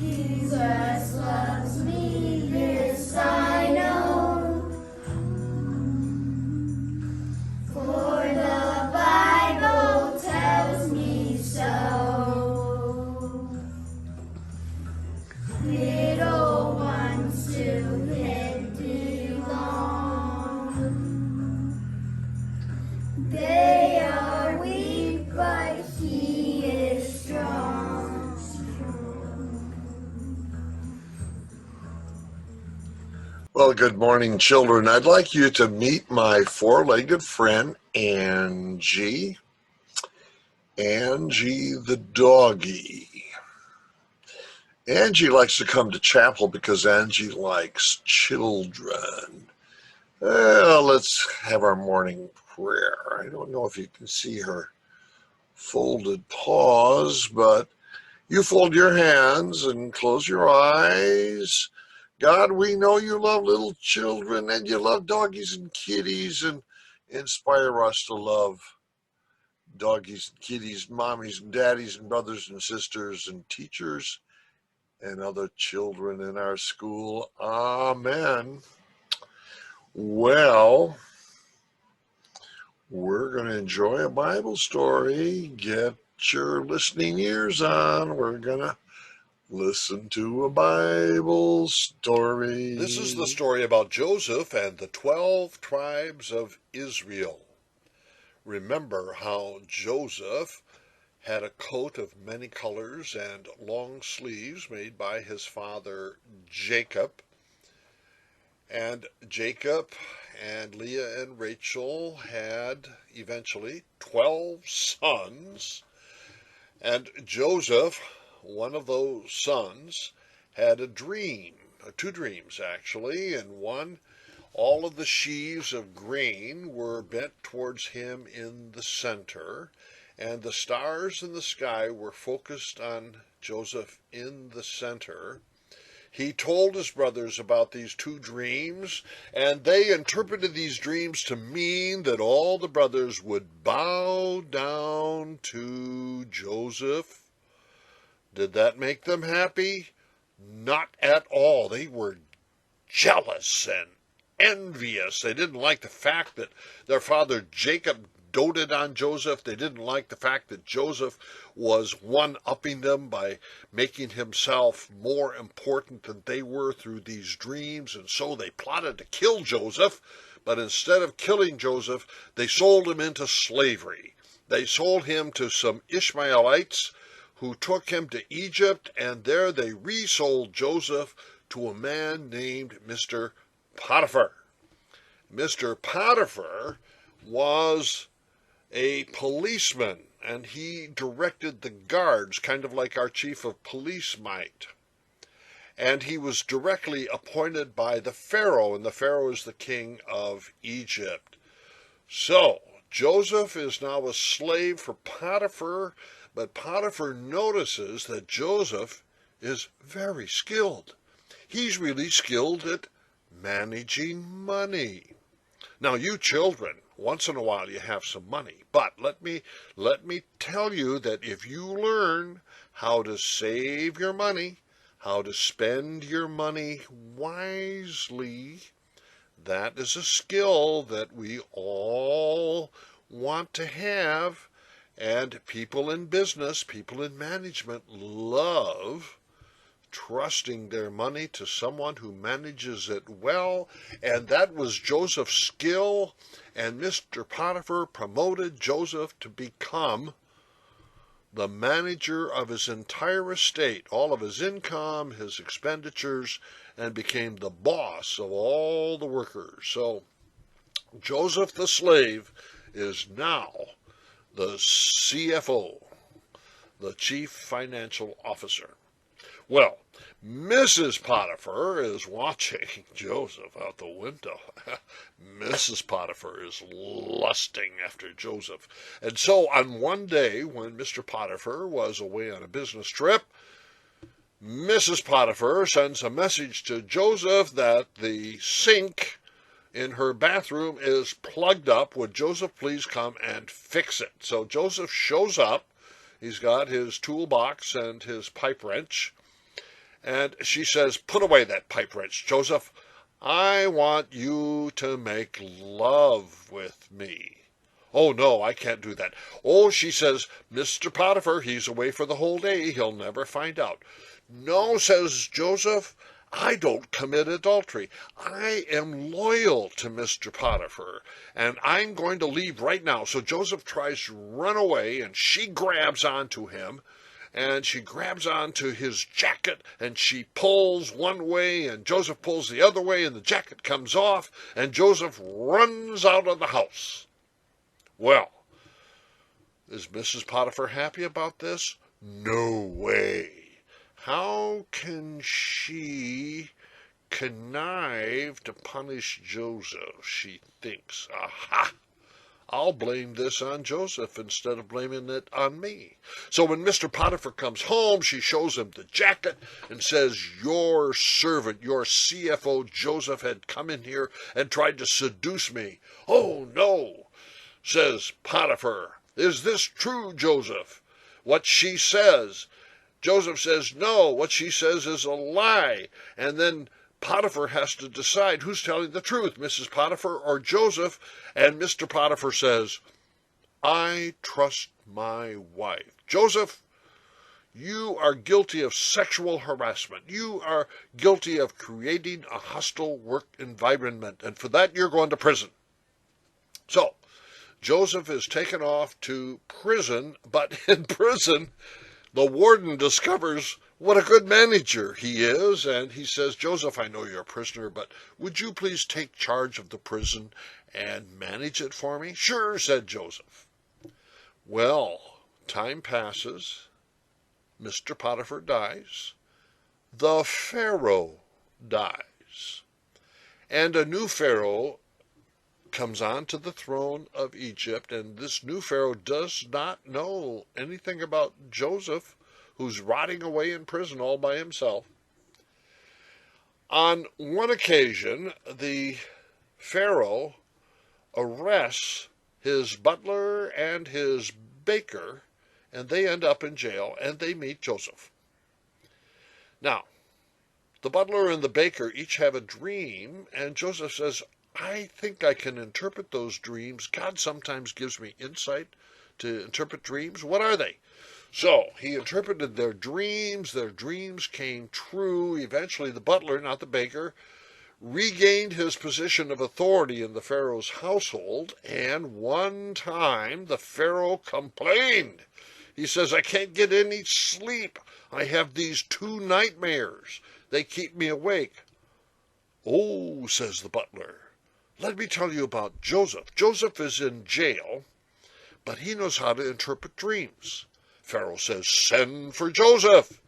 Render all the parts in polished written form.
Jesus loves me, this I know, for the Bible tells me so. Little ones to Him belong. They are weak, but He is strong. Well, good morning, children. I'd like you to meet my four-legged friend, Angie. Angie the doggy. Angie likes to come to chapel because Angie likes children. Well, let's have our morning prayer. I don't know if you can see her folded paws, but you fold your hands and close your eyes. God, we know you love little children and you love doggies and kitties, and inspire us to love doggies and kitties, mommies and daddies and brothers and sisters and teachers and other children in our school. Amen. Well, we're going to enjoy a Bible story. Get your listening ears on. We're going to listen to a Bible story. This is the story about Joseph and the 12 tribes of Israel. Remember how Joseph had a coat of many colors and long sleeves made by his father Jacob. And Jacob and Leah and Rachel had eventually 12 sons. And Joseph, one of those sons, had a dream, two dreams actually. In one, all of the sheaves of grain were bent towards him in the center, and the stars in the sky were focused on Joseph in the center. He told his brothers about these two dreams, and they interpreted these dreams to mean that all the brothers would bow down to Joseph. Did that make them happy? Not at all. They were jealous and envious. They didn't like the fact that their father Jacob doted on Joseph. They didn't like the fact that Joseph was one-upping them by making himself more important than they were through these dreams, and so they plotted to kill Joseph. But instead of killing Joseph, they sold him into slavery. They sold him to some Ishmaelites who took him to Egypt, and there they resold Joseph to a man named Mr. Potiphar. Mr. Potiphar was a policeman, and he directed the guards, kind of like our chief of police might. And he was directly appointed by the Pharaoh, and the Pharaoh is the king of Egypt. So, Joseph is now a slave for Potiphar, but Potiphar notices that Joseph is very skilled. He's really skilled at managing money. Now, you children, once in a while you have some money, but let me tell you that if you learn how to save your money, how to spend your money wisely, that is a skill that we all want to have, and people in business, people in management love trusting their money to someone who manages it well, and that was Joseph's skill, and Mr. Potiphar promoted Joseph to become the manager of his entire estate, all of his income, his expenditures, and became the boss of all the workers. So Joseph the slave is now the CFO, the Chief Financial Officer. Well, Mrs. Potiphar is watching Joseph out the window. Mrs. Potiphar is lusting after Joseph. And so on one day when Mr. Potiphar was away on a business trip, Mrs. Potiphar sends a message to Joseph that the sink in her bathroom is plugged up. Would Joseph please come and fix it? So Joseph shows up. He's got his toolbox and his pipe wrench. And she says, put away that pipe wrench, Joseph. I want you to make love with me. Oh, no, I can't do that. Oh, she says, Mr. Potiphar, he's away for the whole day. He'll never find out. No, says Joseph, I don't commit adultery. I am loyal to Mr. Potiphar, and I'm going to leave right now. So Joseph tries to run away, and she grabs onto him, and she grabs onto his jacket, and she pulls one way, and Joseph pulls the other way, and the jacket comes off, and Joseph runs out of the house. Well, is Mrs. Potiphar happy about this? No way. How can she connive to punish Joseph? She thinks, aha, I'll blame this on Joseph instead of blaming it on me. So when Mr. Potiphar comes home, she shows him the jacket and says, your servant, your CFO Joseph had come in here and tried to seduce me. Oh, no, says Potiphar. Is this true, Joseph? What she says? Joseph says, no, what she says is a lie. And then Potiphar has to decide who's telling the truth, Mrs. Potiphar or Joseph. And Mr. Potiphar says, I trust my wife. Joseph, you are guilty of sexual harassment. You are guilty of creating a hostile work environment. And for that, you're going to prison. So, Joseph is taken off to prison, but in prison, the warden discovers what a good manager he is, and he says, Joseph, I know you're a prisoner, but would you please take charge of the prison and manage it for me? Sure, said Joseph. Well, time passes. Mr. Potiphar dies. The Pharaoh dies. And a new Pharaoh comes onto the throne of Egypt, and this new Pharaoh does not know anything about Joseph, who's rotting away in prison all by himself. On one occasion, the Pharaoh arrests his butler and his baker, and they end up in jail, and they meet Joseph. Now, the butler and the baker each have a dream, and Joseph says, I think I can interpret those dreams. God sometimes gives me insight to interpret dreams. What are they? So he interpreted their dreams. Their dreams came true. Eventually the butler, not the baker, regained his position of authority in the Pharaoh's household. And one time the Pharaoh complained. He says, I can't get any sleep. I have these two nightmares. They keep me awake. Oh, says the butler. Let me tell you about Joseph. Joseph is in jail, but he knows how to interpret dreams. Pharaoh says, send for Joseph.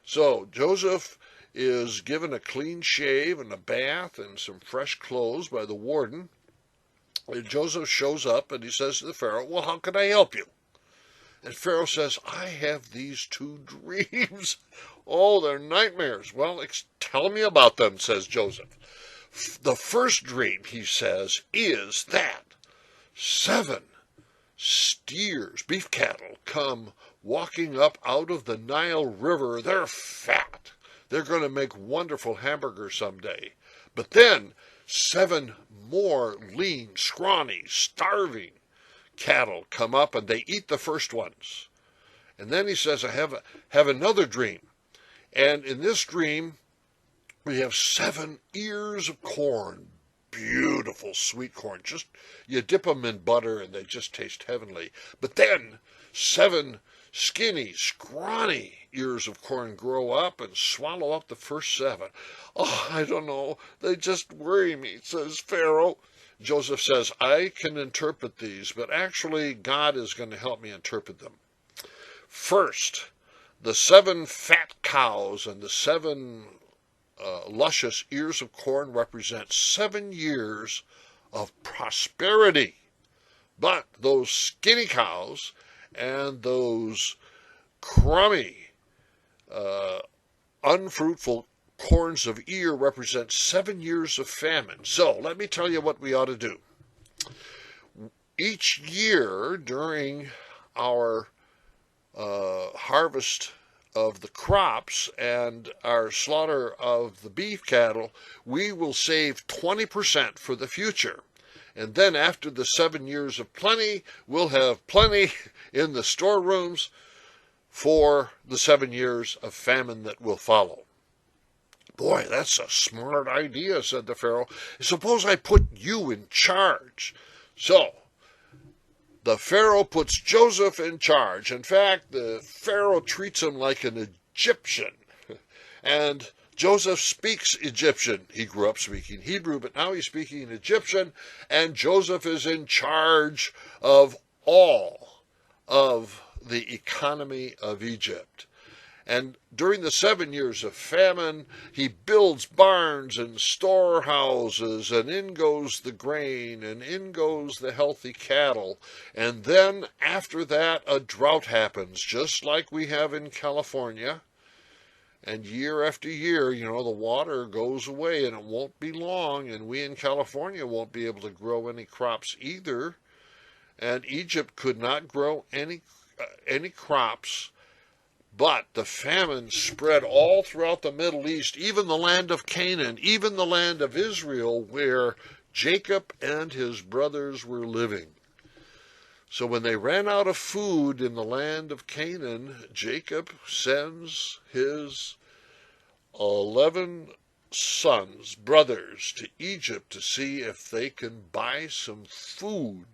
So Joseph is given a clean shave and a bath and some fresh clothes by the warden. And Joseph shows up and he says to the Pharaoh, well, how can I help you? And Pharaoh says, I have these two dreams. Oh, they're nightmares. Well, tell me about them, says Joseph. The first dream, he says, is that 7 steers, beef cattle, come walking up out of the Nile River. They're fat. They're going to make wonderful hamburgers someday. But then 7 more lean, scrawny, starving cattle come up and they eat the first ones. And then he says, I have another dream. And in this dream, we have 7 ears of corn, beautiful sweet corn. Just you dip them in butter and they just taste heavenly. But then 7 skinny, scrawny ears of corn grow up and swallow up the first 7. Oh, I don't know. They just worry me, says Pharaoh. Joseph says, I can interpret these, but actually God is going to help me interpret them. First, the 7 fat cows and the 7 luscious ears of corn represent 7 years of prosperity. But those skinny cows and those crummy, unfruitful corns of ear represent 7 years of famine. So let me tell you what we ought to do. Each year during our harvest of the crops and our slaughter of the beef cattle, we will save 20% for the future. And then after the 7 years of plenty, we'll have plenty in the storerooms for the 7 years of famine that will follow. Boy, that's a smart idea, said the Pharaoh. Suppose I put you in charge. So, the Pharaoh puts Joseph in charge. In fact, the Pharaoh treats him like an Egyptian. And Joseph speaks Egyptian. He grew up speaking Hebrew, but now he's speaking Egyptian. And Joseph is in charge of all of the economy of Egypt. And during the 7 years of famine, he builds barns and storehouses, and in goes the grain, and in goes the healthy cattle. And then, after that, a drought happens, just like we have in California. And year after year, the water goes away, and it won't be long, and we in California won't be able to grow any crops either. And Egypt could not grow any crops. But the famine spread all throughout the Middle East, even the land of Canaan, even the land of Israel, where Jacob and his brothers were living. So when they ran out of food in the land of Canaan, Jacob sends his 11 brothers, to Egypt to see if they can buy some food.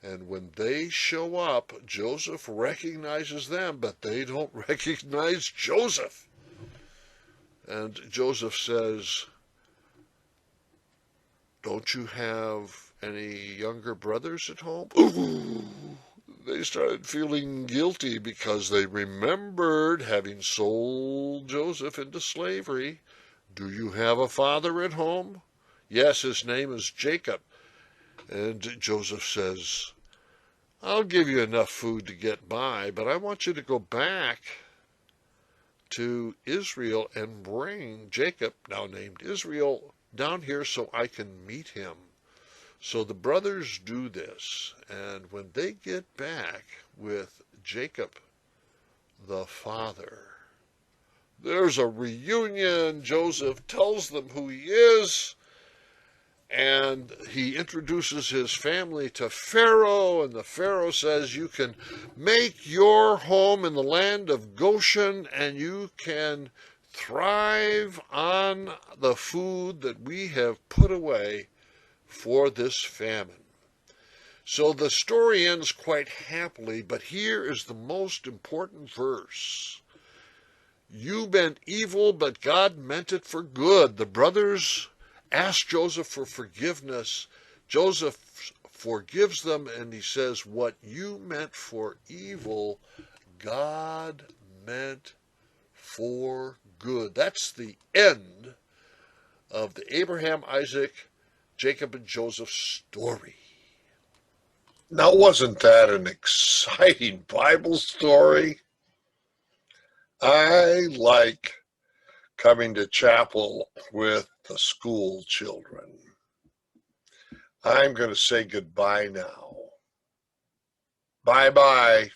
And when they show up, Joseph recognizes them, but they don't recognize Joseph. And Joseph says, "Don't you have any younger brothers at home?" Ooh, they started feeling guilty because they remembered having sold Joseph into slavery. "Do you have a father at home?" "Yes, his name is Jacob." And Joseph says, "I'll give you enough food to get by, but I want you to go back to Israel and bring Jacob, now named Israel, down here so I can meet him." So the brothers do this, and when they get back with Jacob, the father, there's a reunion. Joseph tells them who he is, and he introduces his family to Pharaoh, and the Pharaoh says, "You can make your home in the land of Goshen, and you can thrive on the food that we have put away for this famine." So the story ends quite happily, but here is the most important verse. "You meant evil, but God meant it for good." The brothers ask Joseph for forgiveness. Joseph forgives them, and he says, "What you meant for evil, God meant for good." That's the end of the Abraham, Isaac, Jacob, and Joseph story. Now, wasn't that an exciting Bible story? I like coming to chapel with the school children. I'm going to say goodbye now. Bye-bye.